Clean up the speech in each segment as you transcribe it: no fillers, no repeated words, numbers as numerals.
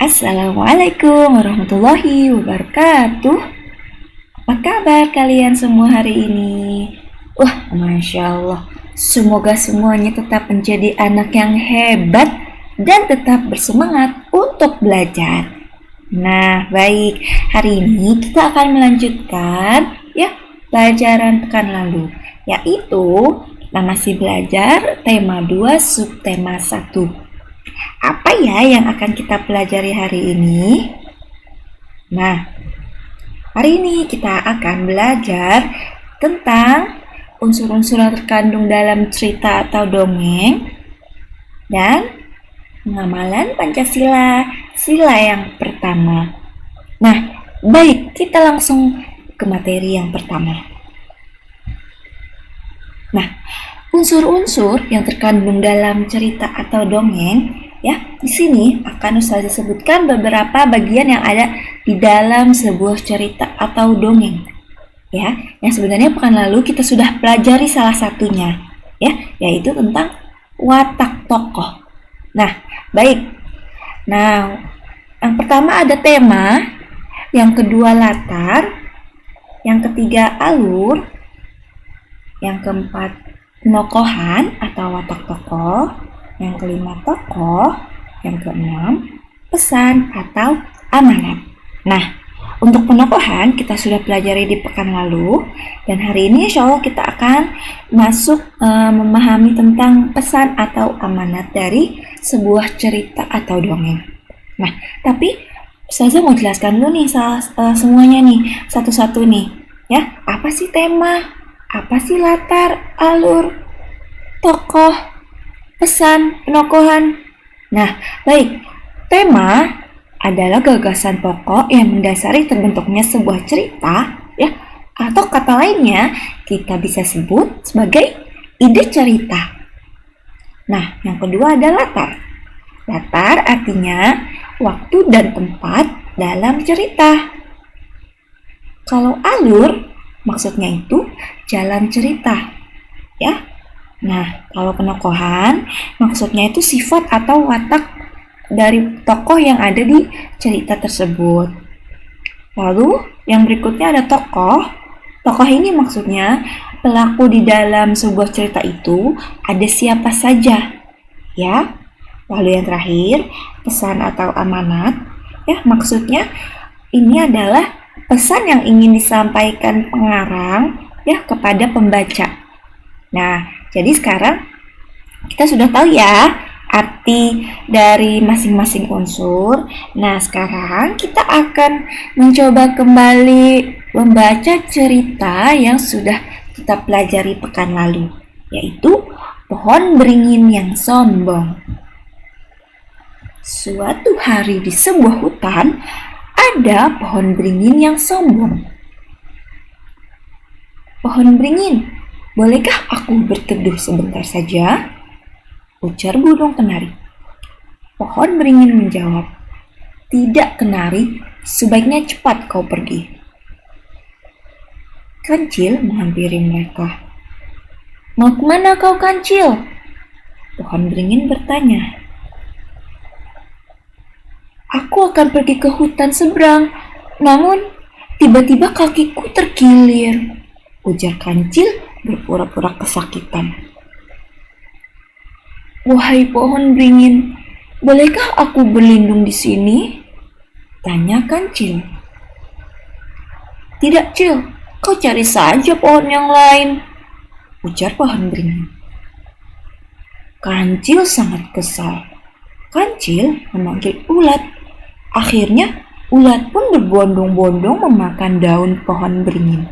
Assalamualaikum warahmatullahi wabarakatuh. Apa kabar kalian semua hari ini? Masya Allah. Semoga semuanya tetap menjadi anak yang hebat dan tetap bersemangat untuk belajar. Nah, baik. Hari ini kita akan melanjutkan pelajaran pekan lalu, yaitu kita masih belajar tema 2 subtema 1. Apa ya yang akan kita pelajari hari ini? Nah, hari ini kita akan belajar tentang unsur-unsur yang terkandung dalam cerita atau dongeng dan pengamalan Pancasila, sila yang pertama. Nah, baik, kita langsung ke materi yang pertama. Nah, unsur-unsur yang terkandung dalam cerita atau dongeng, di sini akan saya sebutkan beberapa bagian yang ada di dalam sebuah cerita atau dongeng. Yang sebenarnya pekan lalu kita sudah pelajari salah satunya, yaitu tentang watak tokoh. Nah, baik. Nah, yang pertama ada tema, yang kedua latar, yang ketiga alur, yang keempat penokohan atau watak tokoh, yang kelima tokoh, yang keenam pesan atau amanat. Nah, untuk penokohan kita sudah pelajari di pekan lalu, dan hari ini insya Allah kita akan masuk memahami tentang pesan atau amanat dari sebuah cerita atau dongeng. Nah, tapi Ustazah mau jelaskan dulu nih semuanya nih, satu-satu nih. Apa sih tema? Apa sih latar, alur, tokoh, pesan, penokohan? Nah, baik. Tema adalah gagasan pokok yang mendasari terbentuknya sebuah cerita, atau kata lainnya kita bisa sebut sebagai ide cerita. Nah, yang kedua ada latar. Latar artinya waktu dan tempat dalam cerita. Kalau alur, maksudnya itu jalan cerita, Nah, kalau penokohan, maksudnya itu sifat atau watak dari tokoh yang ada di cerita tersebut. Lalu, yang berikutnya ada tokoh. Tokoh ini maksudnya pelaku di dalam sebuah cerita itu ada siapa saja, Lalu yang terakhir, pesan atau amanat, maksudnya ini adalah pesan yang ingin disampaikan pengarang, kepada pembaca. Nah, jadi sekarang kita sudah tahu arti dari masing-masing unsur. Nah, sekarang kita akan mencoba kembali membaca cerita yang sudah kita pelajari pekan lalu, yaitu pohon beringin yang sombong. Suatu hari di sebuah hutan, ada pohon beringin yang sombong. Pohon beringin, bolehkah aku berteduh sebentar saja? Ujar burung kenari. Pohon beringin menjawab, tidak kenari, sebaiknya cepat kau pergi. Kancil menghampiri mereka. Mau kemana kau, Kancil? Pohon beringin bertanya. Aku akan pergi ke hutan seberang, namun tiba-tiba kakiku terkilir, ujar Kancil berpura-pura kesakitan. Wahai pohon beringin, bolehkah aku berlindung di sini? Tanya Kancil. Tidak, Cil, kau cari saja pohon yang lain, ujar pohon beringin. Kancil sangat kesal. Kancil memanggil ulat. Akhirnya, ulat pun berbondong-bondong memakan daun pohon beringin.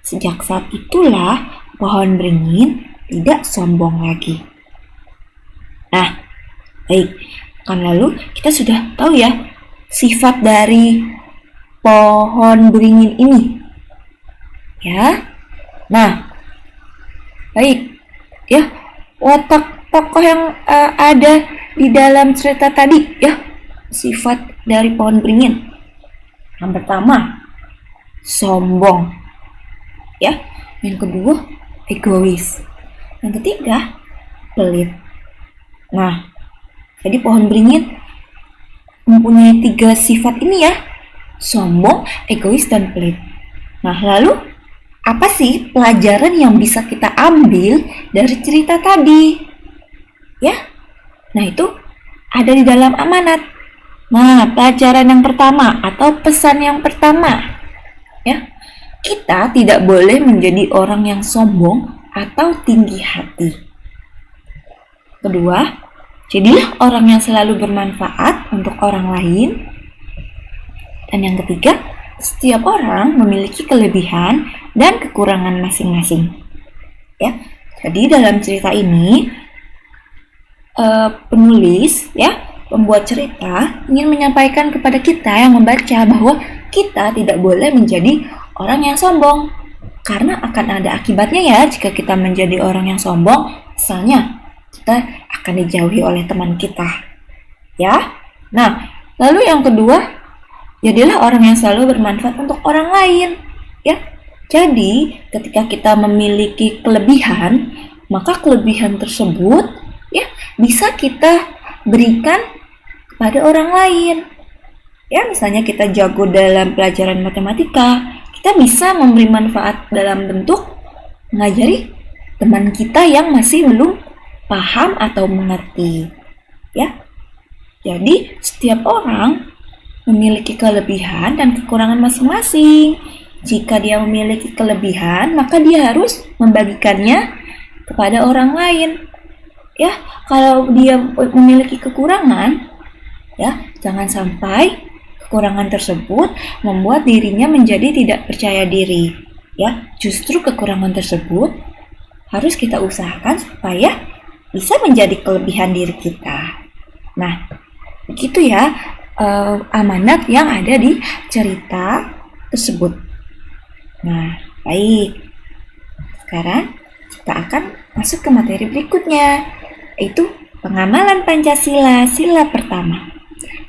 Sejak saat itulah pohon beringin tidak sombong lagi. Nah, baik. Kan lalu kita sudah tahu sifat dari pohon beringin ini. Nah, baik. Watak tokoh yang ada di dalam cerita tadi, sifat dari pohon beringin. Yang pertama, sombong. Yang kedua, egois. Yang ketiga, pelit. Nah, jadi pohon beringin mempunyai 3 sifat ini ya, sombong, egois, dan pelit. Nah, lalu apa sih pelajaran yang bisa kita ambil dari cerita tadi? Ya, nah itu ada di dalam amanat. Nah, pelajaran yang pertama atau pesan yang pertama, ya, kita tidak boleh menjadi orang yang sombong atau tinggi hati. Kedua, jadilah orang yang selalu bermanfaat untuk orang lain. Dan yang ketiga, setiap orang memiliki kelebihan dan kekurangan masing-masing. Ya, jadi dalam cerita ini penulis pembuat cerita ingin menyampaikan kepada kita yang membaca bahwa kita tidak boleh menjadi orang yang sombong, karena akan ada akibatnya ya jika kita menjadi orang yang sombong. Misalnya kita akan dijauhi oleh teman kita ya. Nah, lalu yang kedua, jadilah orang yang selalu bermanfaat untuk orang lain ya. Jadi ketika kita memiliki kelebihan, maka kelebihan tersebut ya bisa kita berikan kepada orang lain. Ya, misalnya kita jago dalam pelajaran matematika, kita bisa memberi manfaat dalam bentuk mengajari teman kita yang masih belum paham atau mengerti. Ya. Jadi setiap orang memiliki kelebihan dan kekurangan masing-masing. Jika dia memiliki kelebihan, maka dia harus membagikannya kepada orang lain. Ya, kalau dia memiliki kekurangan, ya, jangan sampai kekurangan tersebut membuat dirinya menjadi tidak percaya diri. Ya, justru kekurangan tersebut harus kita usahakan supaya bisa menjadi kelebihan diri kita. Nah, begitu ya amanat yang ada di cerita tersebut. Nah, baik. Sekarang kita akan masuk ke materi berikutnya, yaitu pengamalan Pancasila, sila pertama.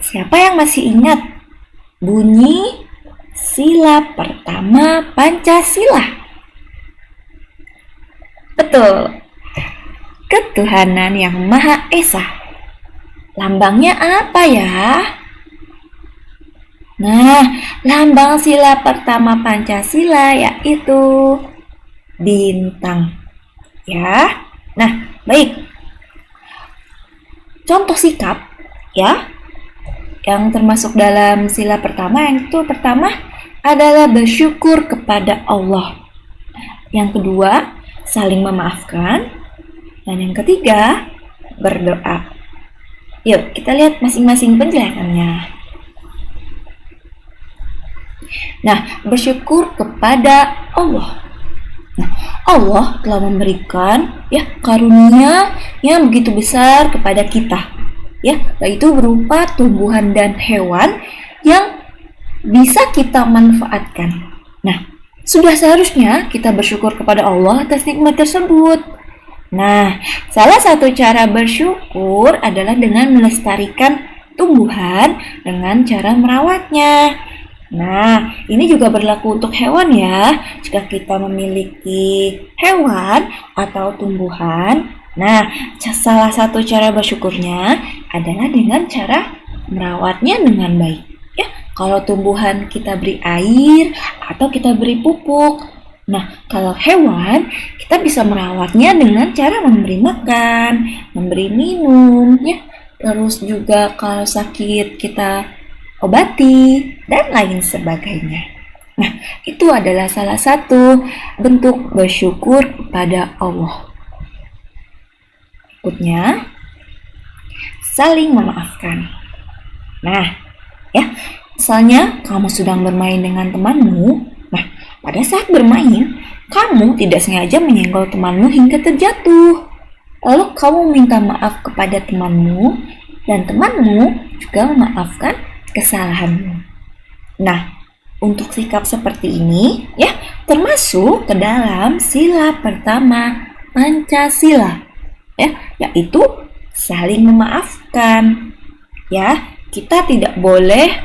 Siapa yang masih ingat bunyi sila pertama Pancasila? Betul. Ketuhanan yang Maha Esa. Lambangnya apa ya? Nah, lambang sila pertama Pancasila yaitu bintang. Ya. Nah, baik. Contoh sikap ya yang termasuk dalam sila pertama, yang itu pertama adalah bersyukur kepada Allah. Yang kedua, saling memaafkan. Dan yang ketiga, berdoa. Yuk, kita lihat masing-masing penjelasannya. Nah, bersyukur kepada Allah. Nah, Allah telah memberikan karunia yang begitu besar kepada kita. Ya, yaitu berupa tumbuhan dan hewan yang bisa kita manfaatkan. Nah, sudah seharusnya kita bersyukur kepada Allah atas nikmat tersebut. Nah, salah satu cara bersyukur adalah dengan melestarikan tumbuhan dengan cara merawatnya. Nah, ini juga berlaku untuk hewan ya. Jika kita memiliki hewan atau tumbuhan, nah, salah satu cara bersyukurnya adalah dengan cara merawatnya dengan baik. Ya, kalau tumbuhan kita beri air atau kita beri pupuk. Nah, kalau hewan kita bisa merawatnya dengan cara memberi makan, memberi minum, ya. Terus juga kalau sakit kita obati, dan lain sebagainya. Nah, itu adalah salah satu bentuk bersyukur kepada Allah. Berikutnya, saling memaafkan. Nah, ya, misalnya kamu sedang bermain dengan temanmu. Nah, pada saat bermain, kamu tidak sengaja menyenggol temanmu hingga terjatuh. Lalu kamu minta maaf kepada temanmu, dan temanmu juga memaafkan kesalahanmu. Nah, untuk sikap seperti ini ya termasuk ke dalam sila pertama Pancasila, ya, yaitu saling memaafkan. Ya, kita tidak boleh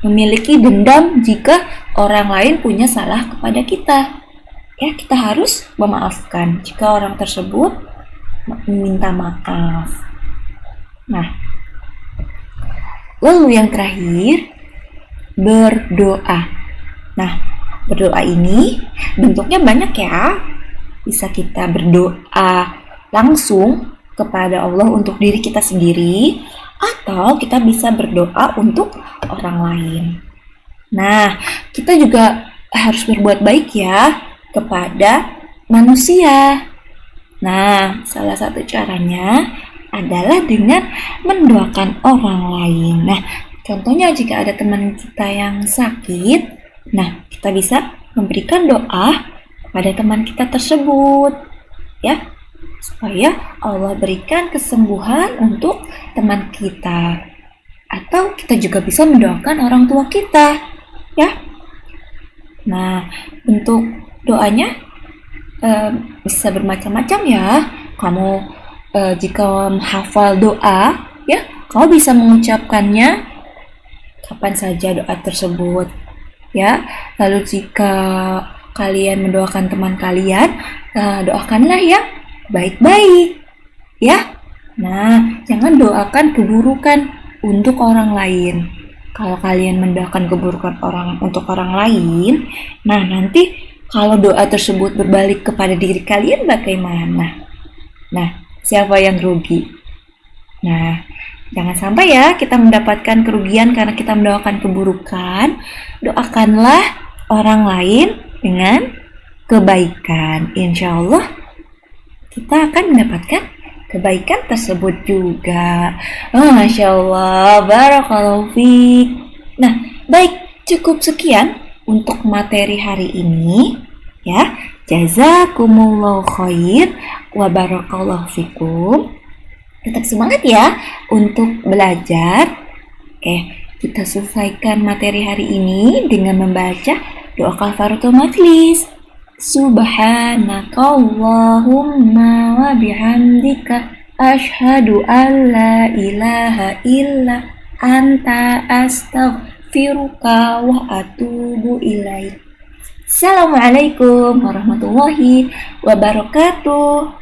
memiliki dendam jika orang lain punya salah kepada kita. Ya, kita harus memaafkan jika orang tersebut meminta maaf. Nah, Lalu yang terakhir, berdoa. Nah, berdoa ini bentuknya banyak ya. Bisa kita berdoa langsung kepada Allah untuk diri kita sendiri, atau kita bisa berdoa untuk orang lain. Nah, kita juga harus berbuat baik ya kepada manusia. Nah, salah satu caranya adalah dengan mendoakan orang lain. Nah, contohnya jika ada teman kita yang sakit, nah kita bisa memberikan doa pada teman kita tersebut, ya, supaya Allah berikan kesembuhan untuk teman kita. Atau kita juga bisa mendoakan orang tua kita, ya. Nah, bentuk doanya bisa bermacam-macam ya. Kamu jika menghafal doa, ya, kamu bisa mengucapkannya kapan saja doa tersebut, ya. Lalu jika kalian mendoakan teman kalian, doakanlah ya baik-baik, ya. Nah, jangan doakan keburukan untuk orang lain. Kalau kalian mendoakan keburukan untuk orang lain, nah nanti kalau doa tersebut berbalik kepada diri kalian bagaimana? Nah, siapa yang rugi? Nah, jangan sampai ya kita mendapatkan kerugian karena kita mendoakan keburukan. Doakanlah orang lain dengan kebaikan. Insya Allah kita akan mendapatkan kebaikan tersebut juga. Oh, Masya Allah, barakallahu fiik. Nah, baik, cukup sekian untuk materi hari ini, ya. Jazakumullahu khair wa barakallahu fikum. Tetap semangat ya untuk belajar. Oke, kita selesaikan materi hari ini dengan membaca doa kafaratul majlis. Subhanakallahumma wa bihamdika asyhadu an la ilaha illa anta astaghfiruka wa atubu ilaik. Assalamualaikum warahmatullahi wabarakatuh.